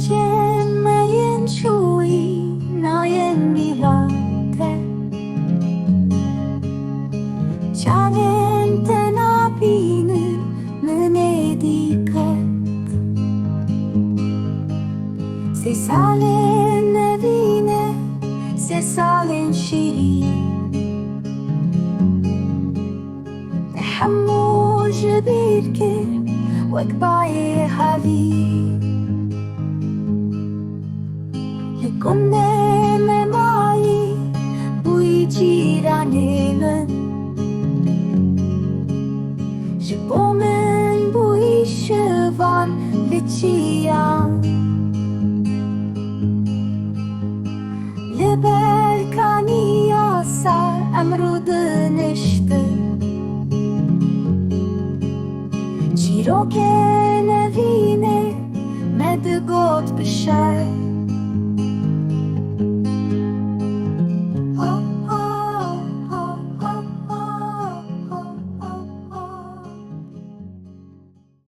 Majen chui na jen bilate Canen tenapine menediket Se salen evine Se salen şirin تحموج بيركب وكباي حبيب لكم معي ويجيرانيمن جبومن ويشفان لتشيان لبركاني ياسar emrudun işte Çiroken evine medgot bişer